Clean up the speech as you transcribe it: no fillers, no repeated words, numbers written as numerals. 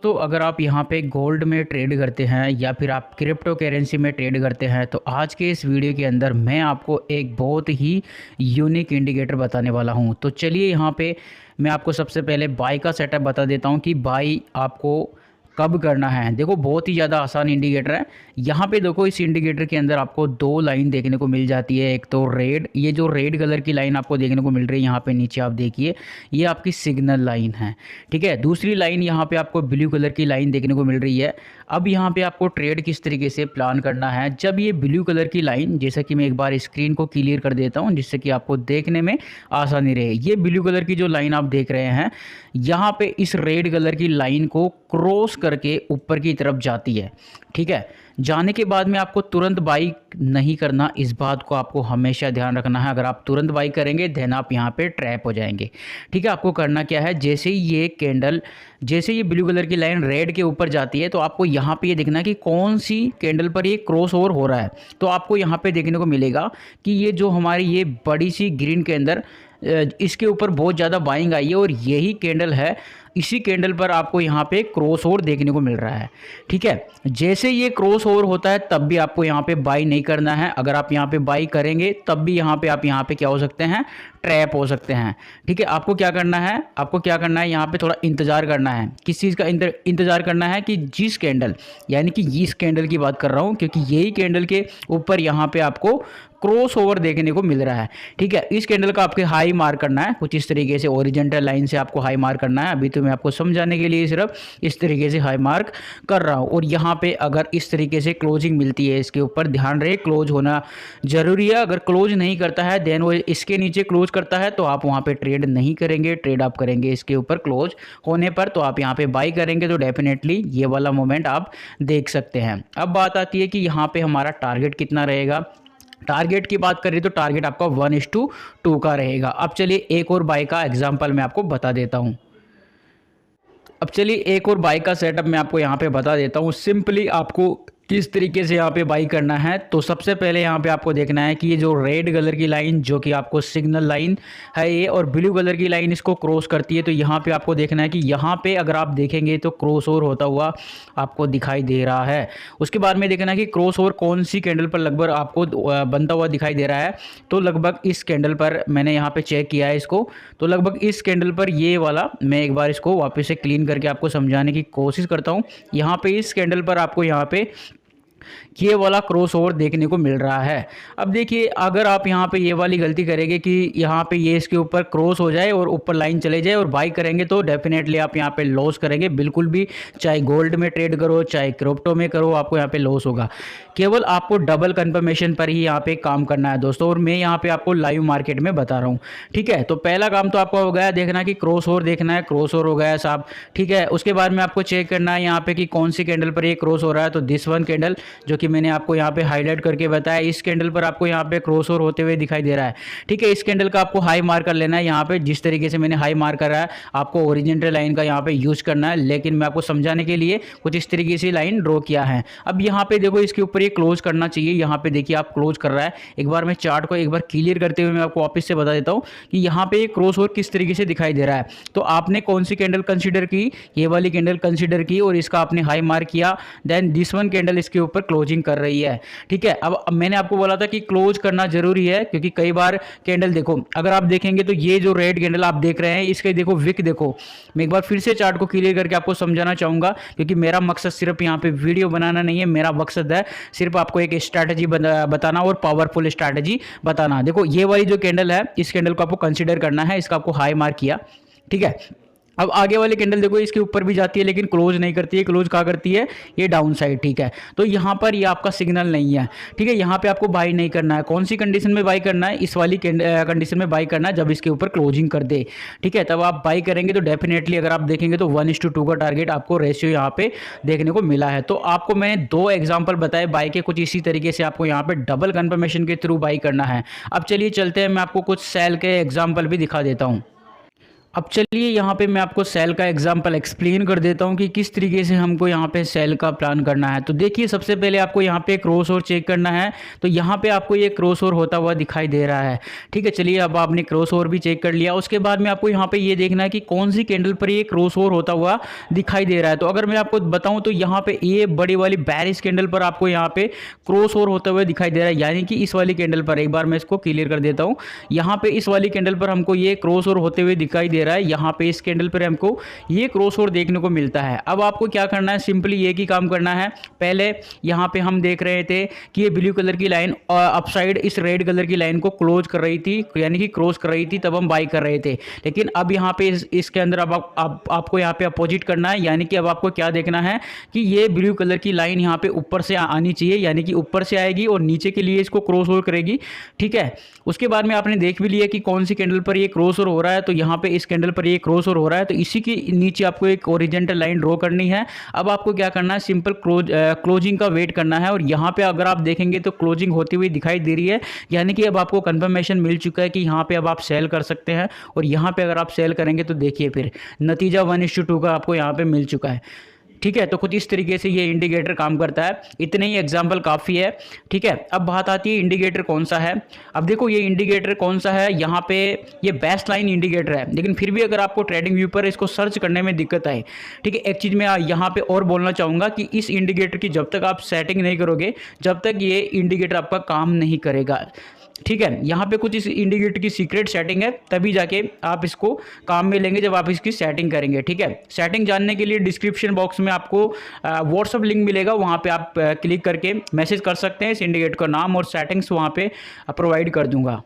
तो अगर आप यहाँ पे गोल्ड में ट्रेड करते हैं या फिर आप क्रिप्टो करेंसी में ट्रेड करते हैं तो आज के इस वीडियो के अंदर मैं आपको एक बहुत ही यूनिक इंडिकेटर बताने वाला हूँ। तो चलिए यहाँ पे मैं आपको सबसे पहले बाई का सेटअप बता देता हूँ कि बाई आपको कब करना है। देखो बहुत ही ज़्यादा आसान इंडिकेटर है। यहाँ पे देखो इस इंडिकेटर के अंदर आपको दो लाइन देखने को मिल जाती है। एक तो रेड, ये जो रेड कलर की लाइन आपको देखने को मिल रही है यहाँ पे नीचे आप देखिए, ये आपकी सिग्नल लाइन है। ठीक है, दूसरी लाइन यहाँ पे आपको ब्लू कलर की लाइन देखने को मिल रही है। अब यहाँ पे आपको ट्रेड किस तरीके से प्लान करना है, जब ये ब्लू कलर की लाइन, जैसा कि मैं एक बार स्क्रीन को क्लियर कर देता हूँ जिससे कि आपको देखने में आसानी रहे। ये ब्लू कलर की जो लाइन आप देख रहे हैं यहाँ पे इस रेड कलर की लाइन को क्रॉस करके ऊपर की तरफ जाती है। ठीक है, जाने के बाद में आपको तुरंत बाई नहीं करना, इस बात को आपको हमेशा ध्यान रखना है। अगर आप तुरंत बाई करेंगे देन आप यहाँ पे ट्रैप हो जाएंगे। ठीक है, आपको करना क्या है, जैसे ही ये कैंडल, जैसे ये ब्लू कलर की लाइन रेड के ऊपर जाती है तो आपको यहाँ पे ये देखना कि कौन सी कैंडल पर ये क्रॉस ओवर हो रहा है। तो आपको यहाँ पे देखने को मिलेगा कि ये जो हमारी ये बड़ी सी ग्रीन के अंदर इसके ऊपर बहुत ज़्यादा बाइंग आई है और यही कैंडल है, इसी कैंडल पर आपको यहाँ पे क्रॉस ओवर देखने को मिल रहा है। ठीक है, जैसे ये क्रॉस ओवर होता है तब भी आपको यहाँ पे बाई नहीं करना है। अगर आप यहाँ पे बाई करेंगे तब भी यहाँ पे आप यहाँ पे क्या हो सकते हैं, ट्रैप हो सकते हैं। ठीक है, आपको क्या करना है, आपको क्या करना है, यहाँ पे थोड़ा इंतज़ार करना है। किस चीज़ का इंतज़ार करना है कि जिस कैंडल, यानी कि इस कैंडल की बात कर रहा हूँ क्योंकि यही कैंडल के ऊपर यहाँ पे आपको क्रॉस ओवर देखने को मिल रहा है। ठीक है, इस कैंडल का आपके हाई मार्क करना है कुछ इस तरीके से, ओरिजेंटल लाइन से आपको हाई मार्क करना है। अभी तो मैं आपको समझाने के लिए सिर्फ इस तरीके से हाई मार्क कर रहा हूँ। और यहाँ पे अगर इस तरीके से क्लोजिंग मिलती है, इसके ऊपर ध्यान रहे क्लोज होना जरूरी है। अगर क्लोज नहीं करता है देन वो इसके नीचे क्लोज करता है तो आप वहाँ पे ट्रेड नहीं करेंगे, ट्रेड आप करेंगे इसके ऊपर क्लोज होने पर। तो आप यहाँ पे बाई करेंगे तो डेफिनेटली ये वाला मोमेंट आप देख सकते हैं। अब बात आती है कि यहाँ पे हमारा टारगेट कितना रहेगा। टारगेट की बात करें तो टारगेट आपका 1:2 का रहेगा। अब चलिए एक और बाई का एग्जांपल मैं आपको बता देता हूं। अब चलिए एक और बाई का सेटअप मैं आपको यहाँ पे बता देता हूँ। सिंपली आपको किस तरीके से यहाँ पे बाई करना है, तो सबसे पहले यहाँ पे आपको देखना है कि ये जो रेड कलर की लाइन जो कि आपको सिग्नल लाइन है ये, और ब्लू कलर की लाइन इसको क्रॉस करती है। तो यहाँ पे आपको देखना है कि यहाँ पे अगर आप देखेंगे तो क्रॉस ओवर होता हुआ आपको दिखाई दे रहा है। उसके बाद में देखना है कि क्रॉस ओवर कौन सी कैंडल पर लगभग आपको बनता हुआ दिखाई दे रहा है। तो लगभग इस कैंडल पर मैंने यहाँ पे चेक किया है इसको, तो लगभग इस कैंडल पर ये वाला, मैं एक बार इसको वापस से क्लीन करके आपको समझाने की कोशिश करता हूँ। यहाँ पे इस कैंडल पर आपको यहाँ पे ये वाला क्रॉस ओवर देखने को मिल रहा है। अब देखिए अगर आप यहाँ पे ये वाली गलती करेंगे कि यहाँ पे ये इसके ऊपर क्रॉस हो जाए और ऊपर लाइन चले जाए और बाई करेंगे तो डेफिनेटली आप यहाँ पे लॉस करेंगे। बिल्कुल भी, चाहे गोल्ड में ट्रेड करो चाहे क्रिप्टो में करो, आपको यहाँ पे लॉस होगा। केवल आपको डबल कंफर्मेशन पर ही यहाँ पे काम करना है दोस्तों, और मैं यहाँ पे आपको लाइव मार्केट में बता रहा हूँ। ठीक है, तो पहला काम तो आपका हो गया देखना कि क्रॉस ओवर देखना है, क्रॉस ओवर हो गया साहब। ठीक है, उसके बाद में आपको चेक करना है यहाँ पे कि कौन सी कैंडल पर ये क्रॉस हो रहा है। तो दिस वन कैंडल जो कि मैंने आपको यहाँ पे हाईलाइट करके बताया, इस कैंडल पर आपको यहाँ पे क्रॉस ओवर होते हुए दिखाई दे रहा है। ठीक है, इस कैंडल का आपको हाई मार्क कर लेना है। यहाँ पे जिस तरीके से मैंने हाई मार्क करा है आपको ओरिजिनल लाइन का यहाँ पे यूज करना है, लेकिन मैं आपको समझाने के लिए कुछ इस तरीके से लाइन ड्रॉ किया है। अब यहाँ पे देखो इसके ऊपर ये क्लोज करना चाहिए। यहाँ पे देखिए आप क्लोज कर रहा है। एक बार मैं चार्ट को एक बार क्लियर करते हुए मैं आपको वापस से बता देता हूँ कि यहाँ पे क्रॉस ओवर किस तरीके से दिखाई दे रहा है। तो आपने कौन सी कैंडल कंसीडर की, ये वाली कैंडल कंसीडर की और इसका आपने हाई मार्क किया, देन दिस वन कैंडल इसके ऊपर क्लोजिंग कर रही है। ठीक है, अब मैंने आपको बोला था कि क्लोज करना जरूरी है क्योंकि कई बार कैंडल देखो, अगर आप देखेंगे तो ये जो रेड कैंडल आप देख रहे हैं इसके देखो विक देखो। मैं एक बार फिर से चार्ट को क्लियर करके आपको समझाना चाहूंगा क्योंकि मेरा मकसद सिर्फ यहाँ पे वीडियो बनाना नहीं है, मेरा मकसद है सिर्फ आपको एक स्ट्रैटेजी बताना और पावरफुल स्ट्रैटेजी बताना। देखो ये वाली जो कैंडल है इस कैंडल को आपको कंसीडर करना है, इसका आपको हाई मार्क किया। ठीक है, अब आगे वाली कैंडल देखो इसके ऊपर भी जाती है लेकिन क्लोज नहीं करती है, क्लोज कहाँ करती है, ये डाउन साइड। ठीक है, तो यहाँ पर ये आपका सिग्नल नहीं है। ठीक है, यहाँ पे आपको बाई नहीं करना है। कौन सी कंडीशन में बाई करना है, इस वाली कंडीशन में बाई करना है जब इसके ऊपर क्लोजिंग कर दे। ठीक है, तब आप बाई करेंगे तो डेफिनेटली अगर आप देखेंगे तो 1:2 का टारगेट आपको रेशियो यहाँ पे देखने को मिला है। तो आपको मैंने दो एग्जाम्पल बताए बाई के, कुछ इसी तरीके से आपको यहाँ पे डबल कन्फर्मेशन के थ्रू बाई करना है। अब चलिए चलते हैं, मैं आपको कुछ सेल के एग्जाम्पल भी दिखा देता हूँ। अब चलिए यहाँ पे मैं आपको सेल का एग्जांपल एक्सप्लेन कर देता हूँ कि किस तरीके से हमको यहाँ पे सेल का प्लान करना है। तो देखिए सबसे पहले आपको यहाँ पे क्रॉस ओवर चेक करना है। तो यहाँ पे आपको ये क्रॉस ओवर होता हुआ दिखाई दे रहा है। ठीक है, चलिए अब आपने क्रॉस ओवर भी चेक कर लिया। उसके बाद में आपको यहाँ पे ये देखना है कि कौन सी कैंडल पर ये क्रॉस ओवर होता हुआ दिखाई दे रहा है। तो अगर मैं आपको बताऊँ तो यहाँ पे ये बड़ी वाली बेरिश कैंडल पर आपको यहाँ पे क्रॉस ओवर होता हुआ दिखाई दे रहा है, यानी कि इस वाली कैंडल पर। एक बार मैं इसको क्लियर कर देता हूँ। यहाँ पे इस वाली कैंडल पर हमको ये क्रॉस ओवर होते हुए दिखाई दे रहा है। यहाँ पे इस कैंडल पर हमको ये क्रॉस ओवर देखने को मिलता है। अब आपको क्या करना है, सिंपली ये ही काम करना है। पहले यहाँ पे हम देख रहे थे कि ये ब्लू कलर की लाइन अपसाइड इस रेड कलर की लाइन को क्लोज कर रही थी, यानी कि क्रॉस कर रही थी, तब हम बाई कर रहे थे। लेकिन अब यहाँ पे इसके अंदर अब आपको यहाँ पे अपोजिट करना है, यानी कि अब आपको क्या देखना है कि ये ब्लू कलर की लाइन यहाँ पे ऊपर से आनी चाहिए, यानी कि ऊपर से आएगी और नीचे के लिए इसको क्रॉस ओवर करेगी। ठीक है, उसके बाद में आपने देख भी लिया कि कौन सी कैंडल पर ये क्रॉस ओवर हो रहा है। तो यहाँ पे इस कैंडल पर ये क्रॉस ओवर हो रहा है, तो इसी के नीचे आपको एक ओरिजेंटल लाइन ड्रॉ करनी है। अब आपको क्या करना है, सिंपल क्लोजिंग का वेट करना है। और यहाँ पे अगर आप देखेंगे तो क्लोजिंग होती हुई दिखाई दे रही है, यानी कि अब आपको कंफर्मेशन मिल चुका है कि यहाँ पे अब आप सेल कर सकते हैं। और यहाँ पे अगर आप सेल करेंगे तो देखिए फिर नतीजा 1:2 का आपको यहाँ पे मिल चुका है। ठीक है, तो कुछ इस तरीके से ये इंडिकेटर काम करता है। इतने ही एग्जाम्पल काफ़ी है। ठीक है, अब बात आती है इंडिकेटर कौन सा है। अब देखो ये इंडिकेटर कौन सा है, यहाँ पे ये बेस्ट लाइन इंडिकेटर है। लेकिन फिर भी अगर आपको ट्रेडिंग व्यू पर इसको सर्च करने में दिक्कत आए, ठीक है, एक चीज़ मैं यहाँ पे और बोलना चाहूँगा कि इस इंडिकेटर की जब तक आप सेटिंग नहीं करोगे, जब तक ये इंडिकेटर आपका काम नहीं करेगा। ठीक है, यहाँ पे कुछ इस इंडिकेटर की सीक्रेट सेटिंग है, तभी जाके आप इसको काम में लेंगे जब आप इसकी सेटिंग करेंगे। ठीक है, सेटिंग जानने के लिए डिस्क्रिप्शन बॉक्स में आपको व्हाट्सअप लिंक मिलेगा, वहाँ पे आप क्लिक करके मैसेज कर सकते हैं। इस इंडिकेटर का नाम और सेटिंग्स वहाँ पे प्रोवाइड कर दूंगा।